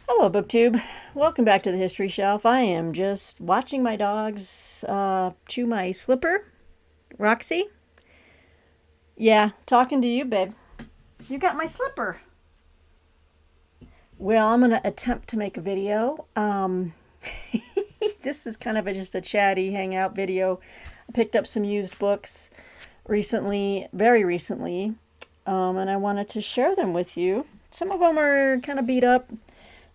Hello, BookTube. Welcome back to the History Shelf. I am just watching my dogs chew my slipper. Roxy? Yeah, talking to you, babe. You got my slipper. Well, I'm going to attempt to make a video. This is kind of just a chatty hangout video. I picked up some used books recently, very recently, and I wanted to share them with you. Some of them are kind of beat up,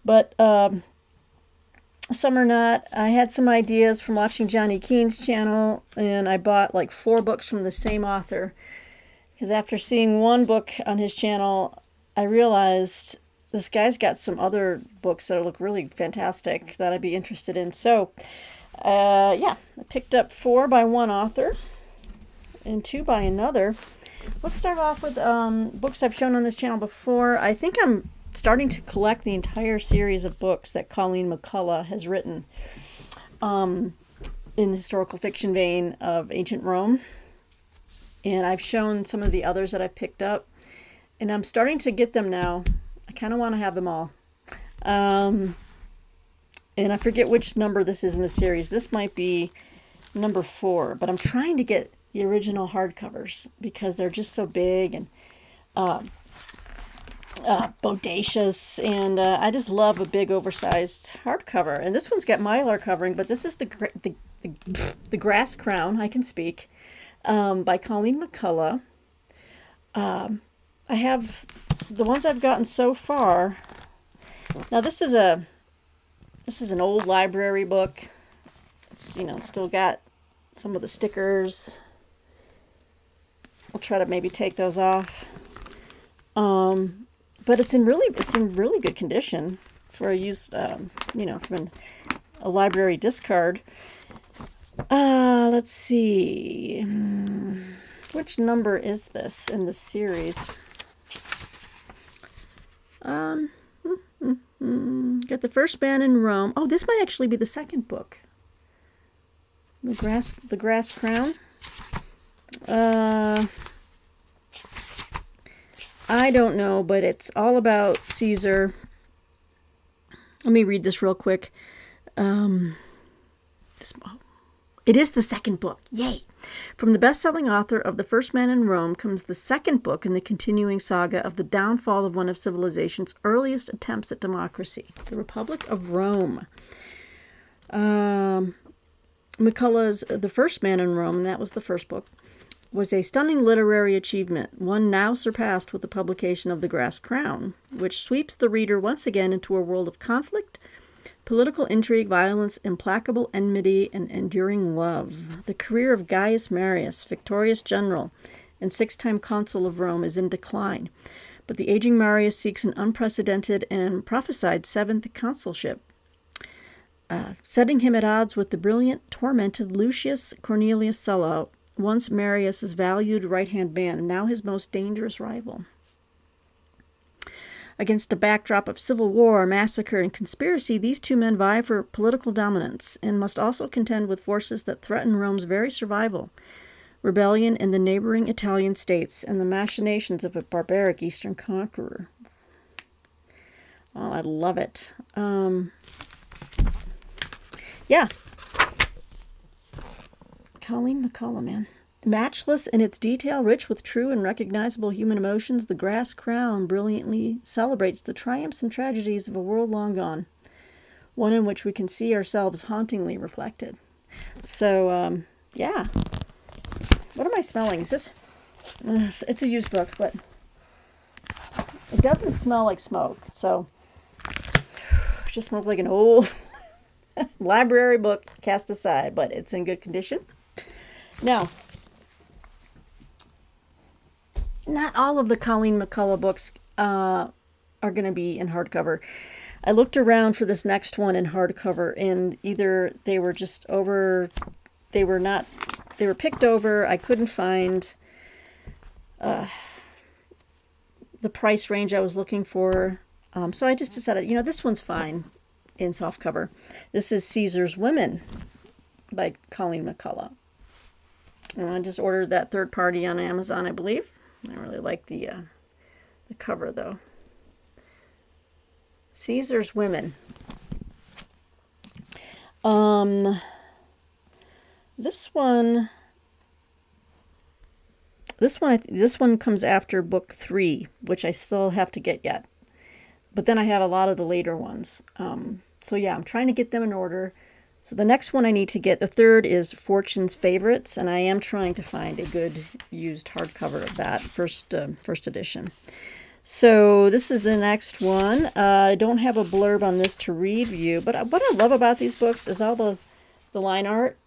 but some are not. I had some ideas from watching Johnny Keane's channel, and I bought like 4 books from the same author. Because after seeing one book on his channel, I realized this guy's got some other books that look really fantastic that I'd be interested in. So, yeah, I picked up 4 by one author and 2 by another. Let's start off with books I've shown on this channel before. I think I'm starting to collect the entire series of books that Colleen McCullough has written in the historical fiction vein of ancient Rome. And I've shown some of the others that I picked up. And I'm starting to get them now. I kind of want to have them all. And I forget which number this is in the series. This might be number 4. But I'm trying to get the original hardcovers because they're just so big and bodacious, and I just love a big oversized hardcover. And this one's got mylar covering, but this is the Grass Crown. I can speak, by Colleen McCullough. I have the ones I've gotten so far. Now this is an old library book. It's still got some of the stickers. I'll try to maybe take those off. But it's in really good condition for a used, from a library discard. Let's see. Which number is this in the series? Got The First Man in Rome. Oh, this might actually be the second book. The Grass Crown. I don't know, but it's all about Caesar. Let me read this real quick. It is the second book. Yay! From the best-selling author of The First Man in Rome comes the second book in the continuing saga of the downfall of one of civilization's earliest attempts at democracy, the Republic of Rome. McCullough's The First Man in Rome, and that was the first book, was a stunning literary achievement, one now surpassed with the publication of The Grass Crown, which sweeps the reader once again into a world of conflict, political intrigue, violence, implacable enmity, and enduring love. The career of Gaius Marius, victorious general and 6-time consul of Rome, is in decline, but the aging Marius seeks an unprecedented and prophesied 7th consulship, setting him at odds with the brilliant, tormented Lucius Cornelius Sulla, once Marius's valued right-hand man, and now his most dangerous rival. Against a backdrop of civil war, massacre, and conspiracy, these 2 men vie for political dominance and must also contend with forces that threaten Rome's very survival: rebellion in the neighboring Italian states and the machinations of a barbaric Eastern conqueror. Oh, I love it. Yeah. Colleen McCullough, man. Matchless in its detail, rich with true and recognizable human emotions, The Grass Crown brilliantly celebrates the triumphs and tragedies of a world long gone, one in which we can see ourselves hauntingly reflected. So, yeah. What am I smelling? Is this... it's a used book, but it doesn't smell like smoke, so it just smells like an old library book cast aside, but it's in good condition. Now, not all of the Colleen McCullough books are going to be in hardcover. I looked around for this next one in hardcover, and either they were picked over. I couldn't find the price range I was looking for. So I just decided, this one's fine in softcover. This is Caesar's Women by Colleen McCullough. And I just ordered that third party on Amazon, I believe. I really like the cover, though. Caesar's Women. Um, this one, this one comes after book 3, which I still have to get yet. But then I have a lot of the later ones. So yeah, I'm trying to get them in order. So the next one I need to get, the third is Fortune's Favorites, and I am trying to find a good used hardcover of that first edition. So this is the next one. I don't have a blurb on this to read you, but what I love about these books is all the line art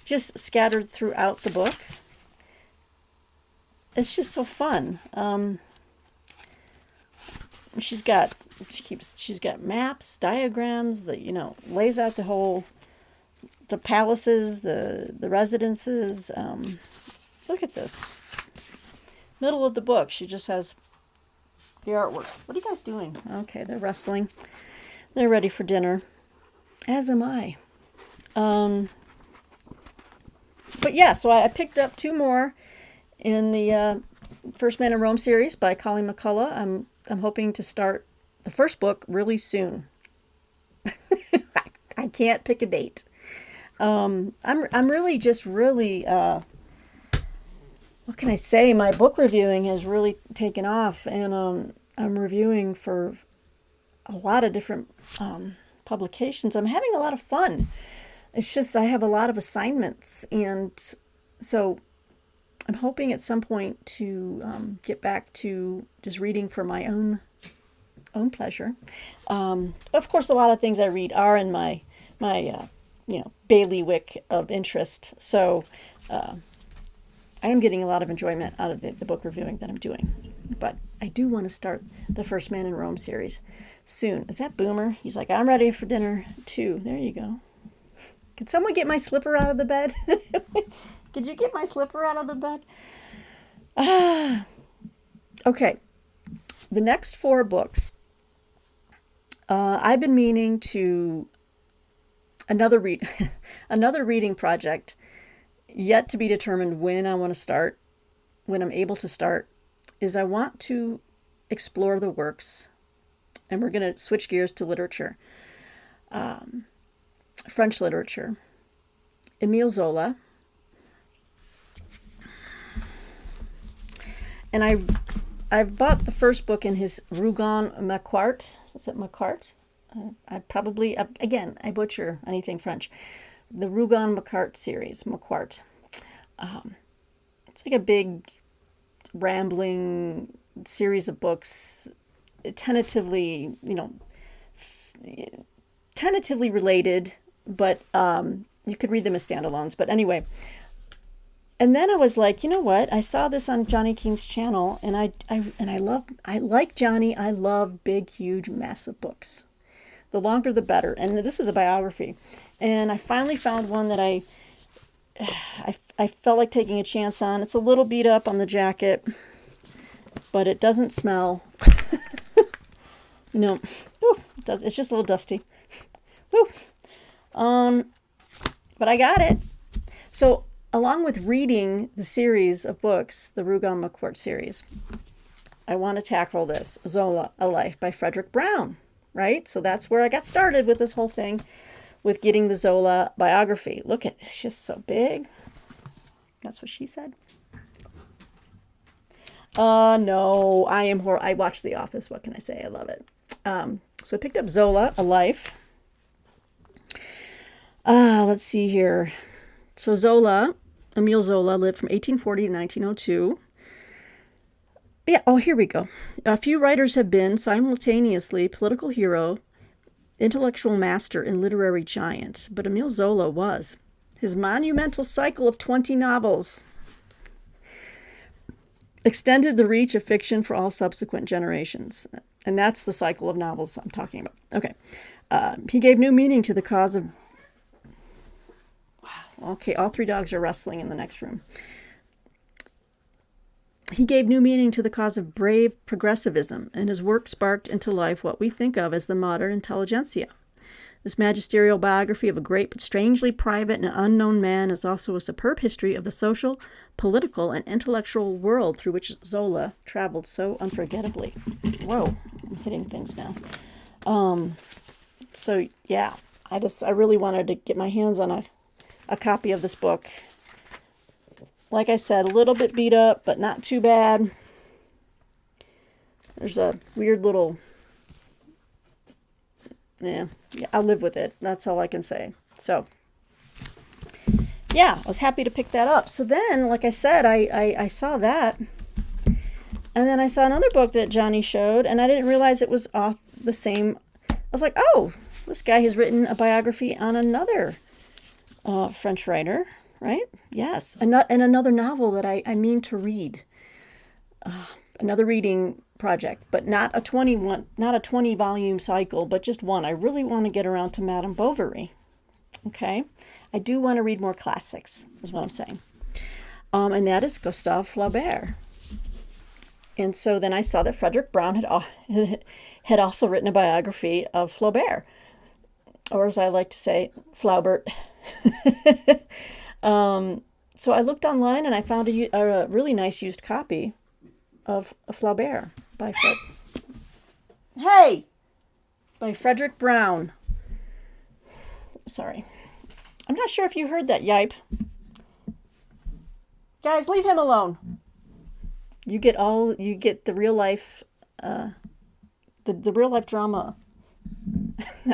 just scattered throughout the book. It's just so fun. She's got maps, diagrams that, lays out the palaces, the residences. Look at this. Middle of the book, she just has the artwork. What are you guys doing? Okay, they're wrestling. They're ready for dinner. As am I. But yeah, so I picked up 2 more in the First Man in Rome series by Colleen McCullough. I'm hoping to start the first book really soon. I can't pick a date. I'm really what can I say? My book reviewing has really taken off, and I'm reviewing for a lot of different publications. I'm having a lot of fun. It's just I have a lot of assignments, and so I'm hoping at some point to get back to just reading for my own pleasure. Of course, a lot of things I read are in my bailiwick of interest. So I am getting a lot of enjoyment out of the book reviewing that I'm doing. But I do want to start the First Man in Rome series soon. Is that Boomer? He's like, I'm ready for dinner too. There you go. Can someone get my slipper out of the bed? Could you get my slipper out of the bed? Okay. The next 4 books, I've been meaning to another reading project, yet to be determined when I want to start, when I'm able to start, is I want to explore the works, and we're going to switch gears to literature, French literature. Émile Zola. And I've bought the first book in his Rougon Macquart. Is it Macquart? I butcher anything French. The Rougon Macquart series, Macquart. It's like a big, rambling series of books, tentatively related, but you could read them as standalones. But anyway. And then I was like, you know what? I saw this on Johnny King's channel, and I like Johnny. I love big, huge, massive books. The longer, the better. And this is a biography. And I finally found one that I felt like taking a chance on. It's a little beat up on the jacket, but it doesn't smell. No, it does. It's just a little dusty. Woo. But I got it. So, along with reading the series of books, the Rougon Macquart series, I want to tackle this, Zola A Life by Frederick Brown, right? So that's where I got started with this whole thing, with getting the Zola biography. Look at it, it's just so big. That's what she said. No, I watched The Office. What can I say? I love it. So I picked up Zola A Life. Let's see here. So Émile Zola lived from 1840 to 1902. Yeah, here we go. A few writers have been simultaneously political hero, intellectual master, and literary giant, but Émile Zola was. His monumental cycle of 20 novels extended the reach of fiction for all subsequent generations. And that's the cycle of novels I'm talking about. Okay. He gave new meaning to the cause of... Wow. Okay, all 3 dogs are wrestling in the next room. He gave new meaning to the cause of brave progressivism, and his work sparked into life what we think of as the modern intelligentsia. This magisterial biography of a great but strangely private and unknown man is also a superb history of the social, political, and intellectual world through which Zola traveled so unforgettably. Whoa, I'm hitting things now. So yeah, I really wanted to get my hands on a copy of this book. Like I said, a little bit beat up, but not too bad. There's a weird little, yeah, I live with it. That's all I can say. So yeah, I was happy to pick that up. So then, like I said, I saw that. And then I saw another book that Johnny showed, and I didn't realize it was off the same. I was like, oh, this guy has written a biography on another French writer, right? Yes. And another novel that I mean to read. Another reading project, but not a 20 volume cycle, but just one. I really want to get around to Madame Bovary. Okay? I do want to read more classics, is what I'm saying. And that is Gustave Flaubert. And so then I saw that Frederick Brown had also written a biography of Flaubert, or as I like to say, Flaubert. So I looked online and I found a really nice used copy of Flaubert by Frederick Brown. Sorry. I'm not sure if you heard that yipe. Guys, leave him alone. You get the real life the real life drama.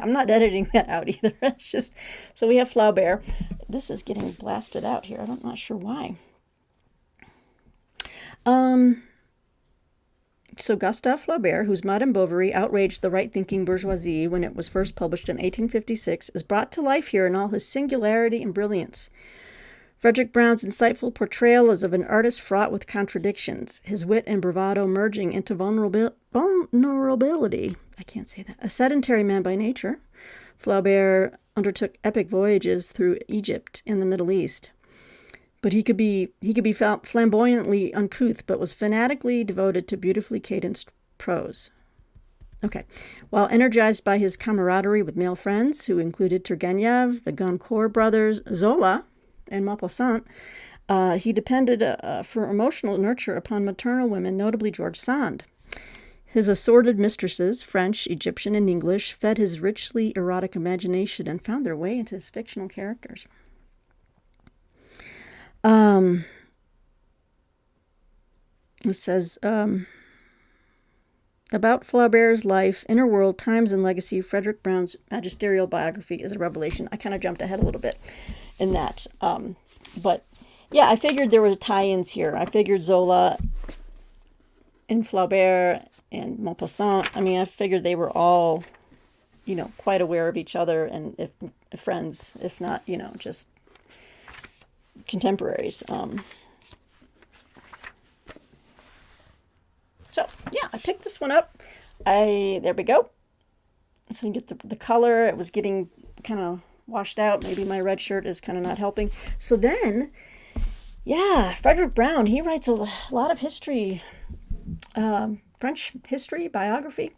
I'm not editing that out either. It's just so we have Flaubert. This is getting blasted out here. I'm not sure why. So Gustave Flaubert, whose Madame Bovary outraged the right-thinking bourgeoisie when it was first published in 1856, is brought to life here in all his singularity and brilliance. Frederick Brown's insightful portrayal is of an artist fraught with contradictions, his wit and bravado merging into vulnerability. I can't say that. A sedentary man by nature, Flaubert undertook epic voyages through Egypt and the Middle East. But he could be flamboyantly uncouth, but was fanatically devoted to beautifully cadenced prose. Okay. While energized by his camaraderie with male friends, who included Turgenev, the Goncourt brothers, Zola, and Maupassant, he depended for emotional nurture upon maternal women, notably George Sand. His assorted mistresses, French, Egyptian, and English, fed his richly erotic imagination and found their way into his fictional characters. It says, about Flaubert's life, inner world, times, and legacy, Frederick Brown's magisterial biography is a revelation. I kind of jumped ahead a little bit in that. But yeah, I figured there were tie-ins here. I figured Zola and Flaubert and Maupassant, I figured they were all, quite aware of each other and if friends, if not, just contemporaries. So yeah, I picked this one up. There we go. So you get the color. It was getting kind of washed out. Maybe my red shirt is kind of not helping. So then, yeah, Frederick Brown, he writes a lot of history, French history, biography.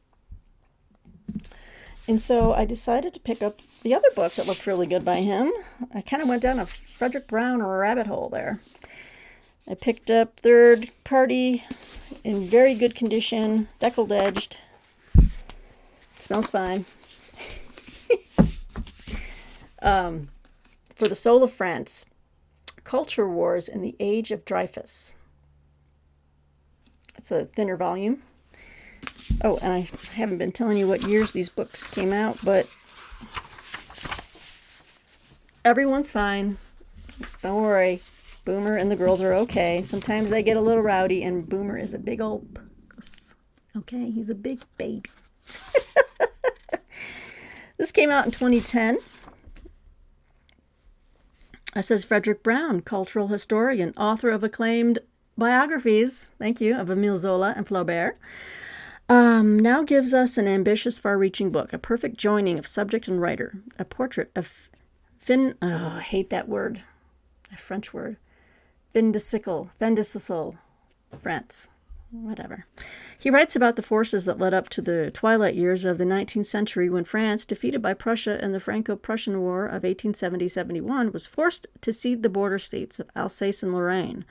And so I decided to pick up the other book that looked really good by him. I kind of went down a Frederick Brown rabbit hole there. I picked up Third Party in very good condition, deckled edged. Smells fine. For the Soul of France, Culture Wars in the Age of Dreyfus. It's a thinner volume. Oh, and I haven't been telling you what years these books came out, but everyone's fine. Don't worry. Boomer and the girls are okay. Sometimes they get a little rowdy, and Boomer is a big old puss. Okay, he's a big baby. This came out in 2010. It says Frederick Brown, cultural historian, author of acclaimed biographies, thank you, of Émile Zola and Flaubert, now gives us an ambitious, far-reaching book, a perfect joining of subject and writer, a portrait of I hate that word, a French word, fin de siècle, France, whatever. He writes about the forces that led up to the twilight years of the 19th century when France, defeated by Prussia in the Franco-Prussian War of 1870-71, was forced to cede the border states of Alsace and Lorraine.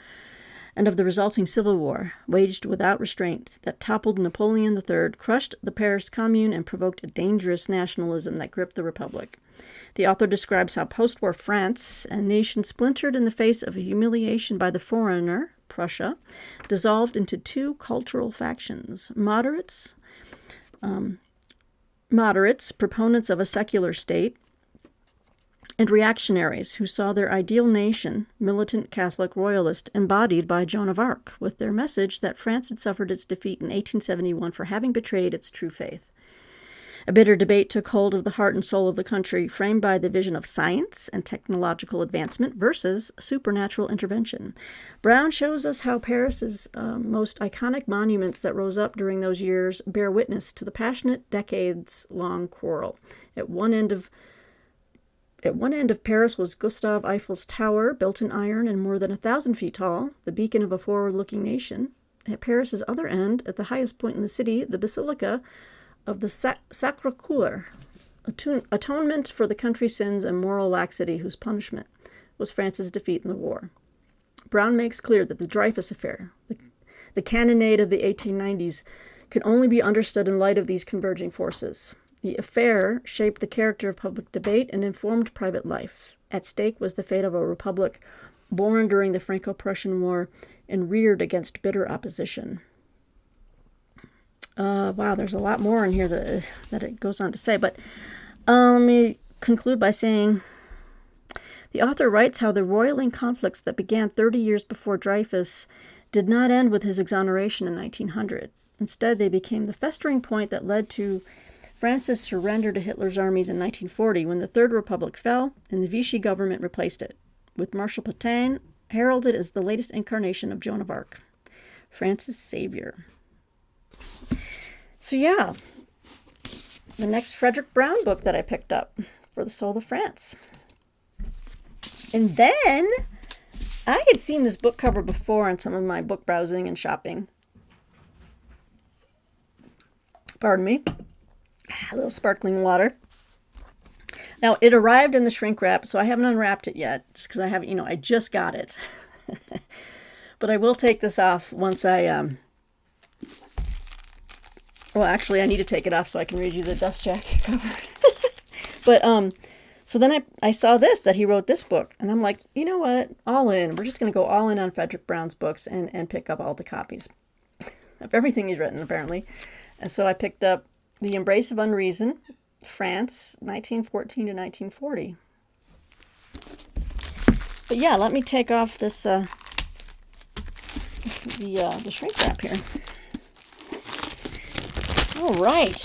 and of the resulting civil war, waged without restraint, that toppled Napoleon III, crushed the Paris Commune, and provoked a dangerous nationalism that gripped the Republic. The author describes how post-war France, a nation splintered in the face of a humiliation by the foreigner, Prussia, dissolved into two cultural factions: moderates, proponents of a secular state, and reactionaries who saw their ideal nation, militant Catholic royalist, embodied by Joan of Arc, with their message that France had suffered its defeat in 1871 for having betrayed its true faith. A bitter debate took hold of the heart and soul of the country, framed by the vision of science and technological advancement versus supernatural intervention. Brown shows us how Paris's most iconic monuments that rose up during those years bear witness to the passionate, decades-long quarrel. At one end of Paris was Gustave Eiffel's tower, built in iron and more than 1,000 feet tall, the beacon of a forward-looking nation. At Paris's other end, at the highest point in the city, the Basilica of the Sacre-Cœur, atonement for the country's sins and moral laxity whose punishment was France's defeat in the war. Brown makes clear that the Dreyfus Affair, the cannonade of the 1890s, can only be understood in light of these converging forces. The affair shaped the character of public debate and informed private life. At stake was the fate of a republic born during the Franco-Prussian War and reared against bitter opposition. Wow, there's a lot more in here that it goes on to say, but let me conclude by saying the author writes how the roiling conflicts that began 30 years before Dreyfus did not end with his exoneration in 1900. Instead, they became the festering point that led to France's surrender to Hitler's armies in 1940, when the Third Republic fell and the Vichy government replaced it, with Marshal Pétain heralded as the latest incarnation of Joan of Arc, France's savior. So yeah, the next Frederick Brown book that I picked up for the Soul of France. And then I had seen this book cover before on some of my book browsing and shopping. Pardon me. A little sparkling water. Now, it arrived in the shrink wrap, so I haven't unwrapped it yet, just because I haven't, I just got it. But I will take this off once I, well, actually, I need to take it off so I can read you the dust jacket cover. But, so then I saw that he wrote this book, and I'm like, you know what, all in. We're just going to go all in on Frederick Brown's books and pick up all the copies of everything he's written, apparently. And so I picked up The Embrace of Unreason, France, 1914 to 1940. But yeah, let me take off this, the shrink wrap here. All right.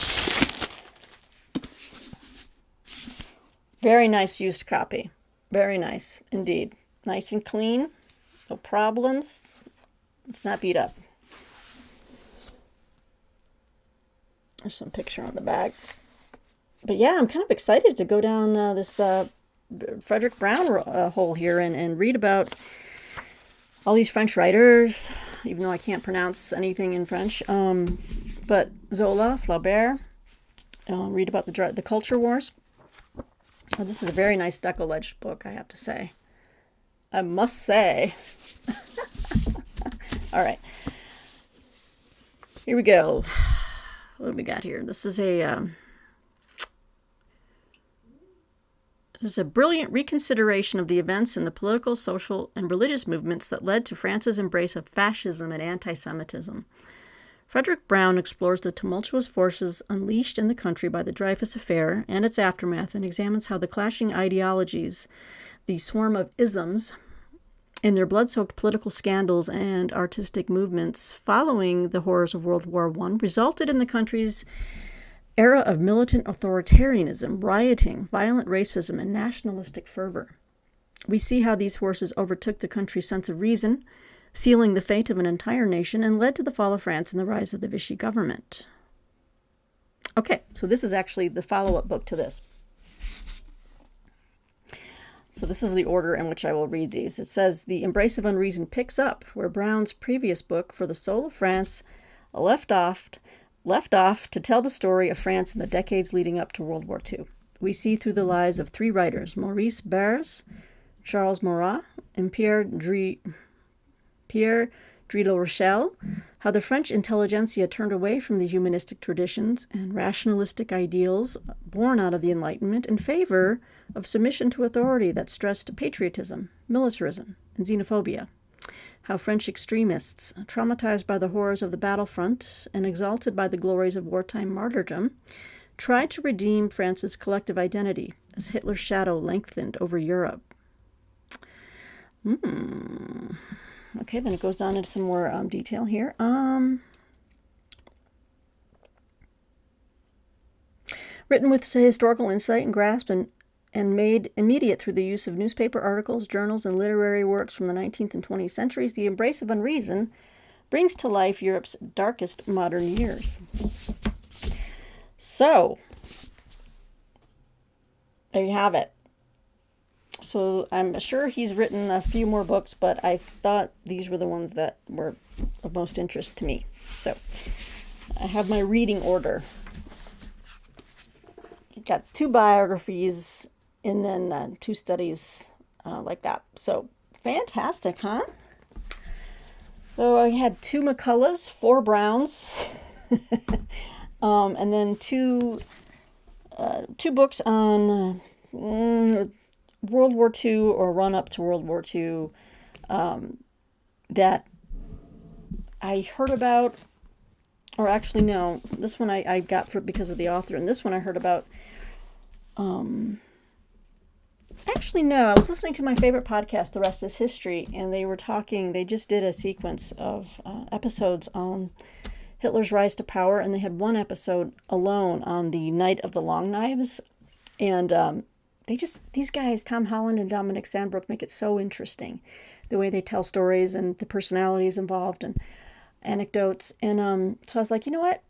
Very nice used copy. Very nice indeed. Nice and clean. No problems. It's not beat up. There's some picture on the back. But yeah, I'm kind of excited to go down this Frederick Brown hole here and read about all these French writers, even though I can't pronounce anything in French. But Zola, Flaubert, read about the culture wars. Oh, this is a very nice decollaged book, I have to say. I must say. All right. Here we go. What do we got here? This is a brilliant reconsideration of the events in the political, social, and religious movements that led to France's embrace of fascism and anti-Semitism. Frederick Brown explores the tumultuous forces unleashed in the country by the Dreyfus Affair and its aftermath, and examines how the clashing ideologies, the swarm of isms, and their blood-soaked political scandals and artistic movements following the horrors of World War I resulted in the country's era of militant authoritarianism, rioting, violent racism, and nationalistic fervor. We see how these forces overtook the country's sense of reason, sealing the fate of an entire nation, and led to the fall of France and the rise of the Vichy government. Okay, so this is actually the follow-up book to this. So this is the order in which I will read these. It says, The Embrace of Unreason picks up where Brown's previous book, For the Soul of France, left off to tell the story of France in the decades leading up to World War II. We see through the lives of three writers, Maurice Barrès, Charles Maurras, and Pierre Pierre de la Rochelle, How the French Intelligentsia Turned Away from the Humanistic Traditions and Rationalistic Ideals Born Out of the Enlightenment in Favor of Submission to Authority that Stressed Patriotism, Militarism, and Xenophobia. How French extremists, traumatized by the horrors of the battlefront and exalted by the glories of wartime martyrdom, tried to redeem France's collective identity as Hitler's shadow lengthened over Europe. Okay, then it goes on into some more detail here. Written with historical insight and grasp and made immediate through the use of newspaper articles, journals, and literary works from the 19th and 20th centuries, The Embrace of Unreason brings to life Europe's darkest modern years. So, there you have it. So I'm sure he's written a few more books, but I thought these were the ones that were of most interest to me. So I have my reading order. Got 2 biographies and then 2 studies like that. So fantastic, huh? So I had 2 McCulloughs, 4 Browns, and then two books on World War II or run up to World War II that I heard about, or actually no, this one I got because of the author, and this one I heard about. Actually, no, I was listening to my favorite podcast, The Rest is History, and they just did a sequence of episodes on Hitler's rise to power, and they had one episode alone on the Night of the Long Knives, and these guys, Tom Holland and Dominic Sandbrook, make it so interesting, the way they tell stories and the personalities involved and anecdotes. And so I was like, you know what?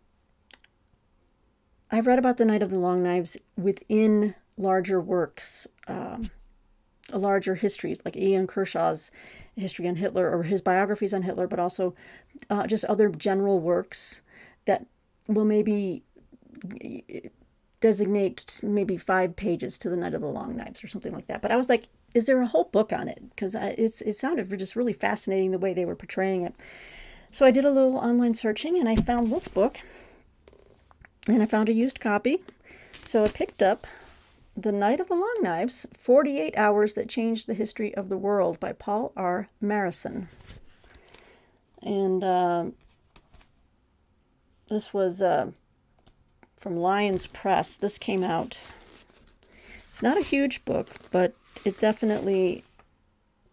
I've read about the Night of the Long Knives within larger works, larger histories, like Ian Kershaw's history on Hitler, or his biographies on Hitler, but also just other general works that will maybe designate maybe 5 pages to the Night of the Long Knives or something like that. But I was like, is there a whole book on it? Because it sounded just really fascinating the way they were portraying it. So I did a little online searching, and I found this book, and I found a used copy. So I picked up The Night of the Long Knives, 48 Hours That Changed the History of the World by Paul R. Marison. And this was from Lyons Press. This came out. It's not a huge book, but it definitely,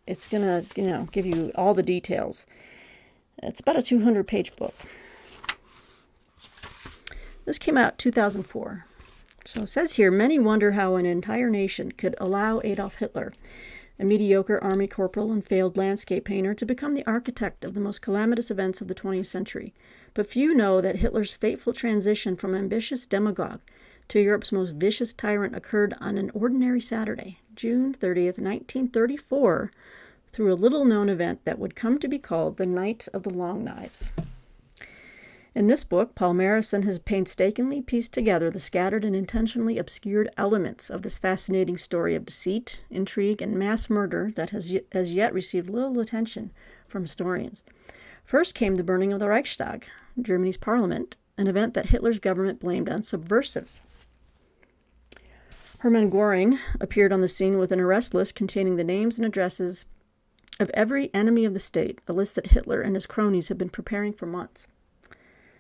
it's going to, give you all the details. It's about a 200-page book. This came out 2004. So it says here, many wonder how an entire nation could allow Adolf Hitler, a mediocre army corporal and failed landscape painter, to become the architect of the most calamitous events of the 20th century. But few know that Hitler's fateful transition from ambitious demagogue to Europe's most vicious tyrant occurred on an ordinary Saturday, June 30th, 1934, through a little-known event that would come to be called the Night of the Long Knives. In this book, Paul Marison has painstakingly pieced together the scattered and intentionally obscured elements of this fascinating story of deceit, intrigue, and mass murder that has yet received little attention from historians. First came the burning of the Reichstag, Germany's parliament, an event that Hitler's government blamed on subversives. Hermann Göring appeared on the scene with an arrest list containing the names and addresses of every enemy of the state, a list that Hitler and his cronies had been preparing for months.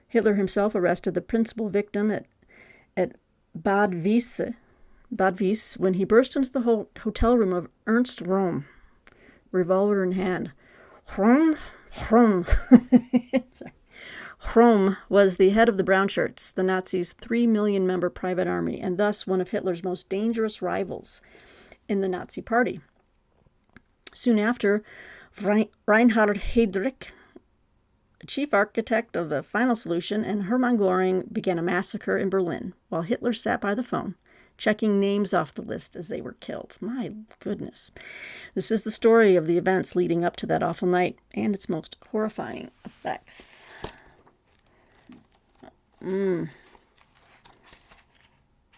Hitler himself arrested the principal victim at Bad Wies, when he burst into the hotel room of Ernst Röhm, revolver in hand. Röhm was the head of the Brown Shirts, the Nazis' 3 million-member private army, and thus one of Hitler's most dangerous rivals in the Nazi Party. Soon after, Reinhard Heydrich, chief architect of the final solution, and Hermann Göring began a massacre in Berlin, while Hitler sat by the phone, checking names off the list as they were killed. My goodness. This is the story of the events leading up to that awful night and its most horrifying effects.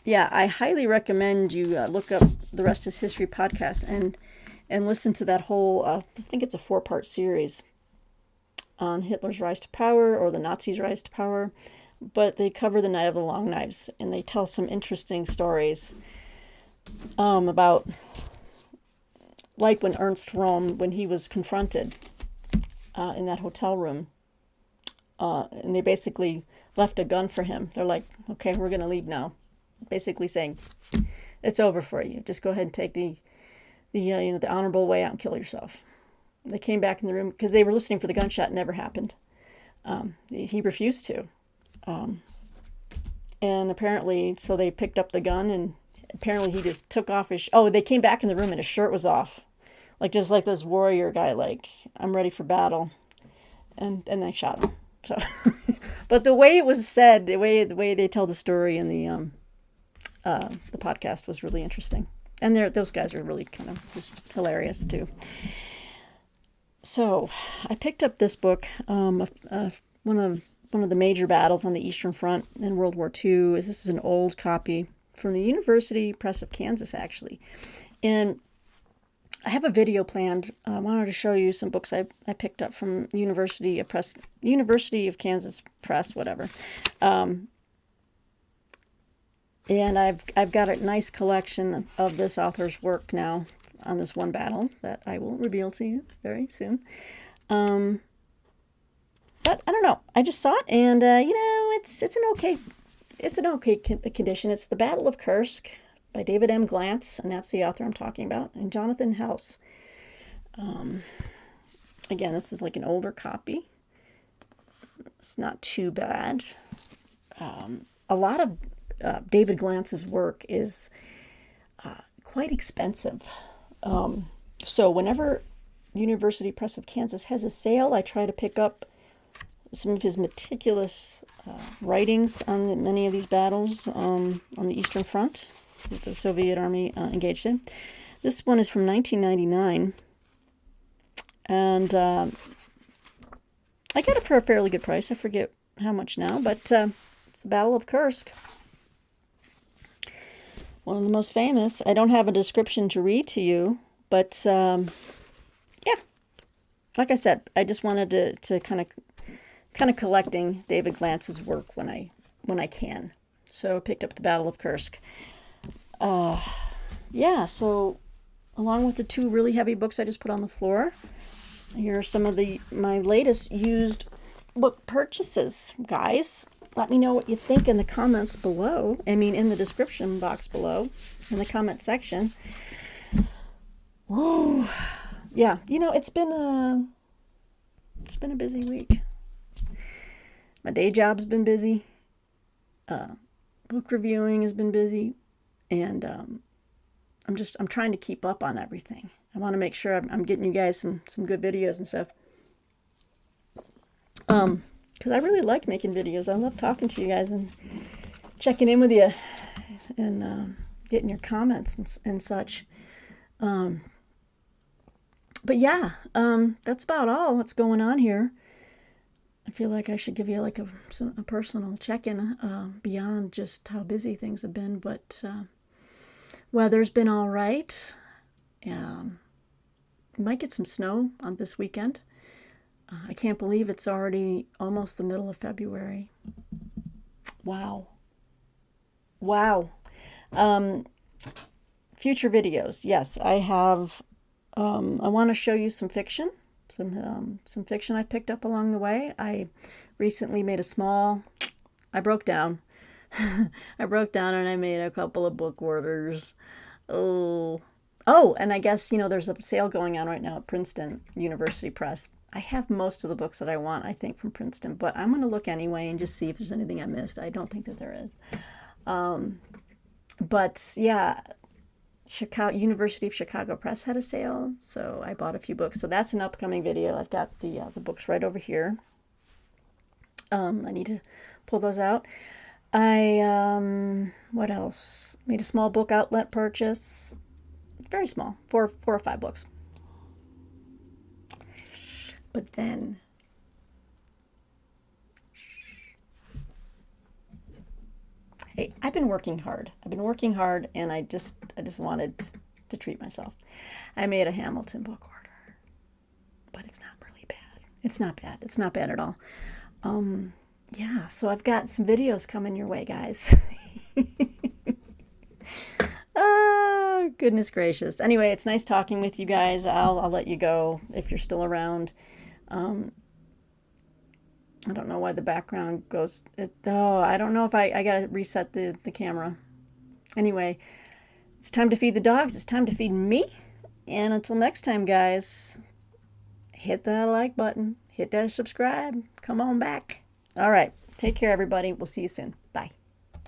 Yeah, I highly recommend you look up the Rest is History podcast and listen to that whole, I think it's a 4-part series. on Hitler's rise to power or the Nazis' rise to power, but they cover the Night of the Long Knives, and they tell some interesting stories about, like when Ernst Röhm, when he was confronted in that hotel room, and they basically left a gun for him. They're like, okay, we're going to leave now. Basically saying, it's over for you. Just go ahead and take the honorable way out and kill yourself. They came back in the room because they were listening for the gunshot. It never happened. He refused to. And apparently, so they picked up the gun, and apparently he just took off his... they came back in the room and his shirt was off. Just like this warrior guy, like, I'm ready for battle. And they shot him. So, but the way it was said, the way they tell the story in the podcast was really interesting. And those guys are really kind of just hilarious too. So I picked up this book, one of the major battles on the Eastern Front in World War II. This is an old copy from the University Press of Kansas, actually. And I have a video planned. I wanted to show you some books I picked up from University of Kansas Press, whatever. And I've got a nice collection of this author's work now on this one battle that I will reveal to you very soon. But I don't know. I just saw it, and it's an okay condition. It's The Battle of Kursk by David M. Glantz, and that's the author I'm talking about, and Jonathan House. Again, this is like an older copy. It's not too bad. A lot of David Glantz's work is quite expensive. So whenever University Press of Kansas has a sale, I try to pick up some of his meticulous writings on many of these battles on the Eastern Front that the Soviet Army engaged in. This one is from 1999, and I got it for a fairly good price. I forget how much now, but it's the Battle of Kursk. One of the most famous. I don't have a description to read to you, but yeah, like I said, I just wanted to kind of collecting David Glantz's work when I can. So picked up the Battle of Kursk. Yeah, so along with the two really heavy books I just put on the floor, here are some of my latest used book purchases, guys. Let me know what you think in the comments below. I mean, in the description box below, in the comment section. Whoa. Yeah, it's been a busy week. My day job's been busy. Book reviewing has been busy. And I'm trying to keep up on everything. I want to make sure I'm getting you guys some good videos and stuff. Because I really like making videos. I love talking to you guys and checking in with you and getting your comments and such. But yeah, that's about all that's going on here. I feel like I should give you like a personal check-in beyond just how busy things have been. But weather's been all right. Might get some snow on this weekend. I can't believe it's already almost the middle of February. Wow. Future videos. Yes, I have. I want to show you some fiction. Some fiction I picked up along the way. I recently made I broke down. I broke down and I made a couple of book orders. Oh, and I guess, there's a sale going on right now at Princeton University Press. I have most of the books that I want, I think, from Princeton, but I'm going to look anyway and just see if there's anything I missed. I don't think that there is. But yeah, University of Chicago Press had a sale, so I bought a few books. So that's an upcoming video. I've got the books right over here. I need to pull those out. What else? Made a small book outlet purchase. Very small, four or five books. But then, hey, I've been working hard. And I just wanted to treat myself. I made a Hamilton book order, but it's not really bad. It's not bad. It's not bad at all. Yeah, so I've got some videos coming your way, guys. Oh, goodness gracious. Anyway, it's nice talking with you guys. I'll let you go if you're still around. Um, I don't know why the background goes. Oh, I don't know if I gotta reset the camera. Anyway, it's time to feed the dogs. It's time to feed me. And until next time, guys, hit that like button, hit that subscribe. Come on back. All right. Take care, everybody. We'll see you soon.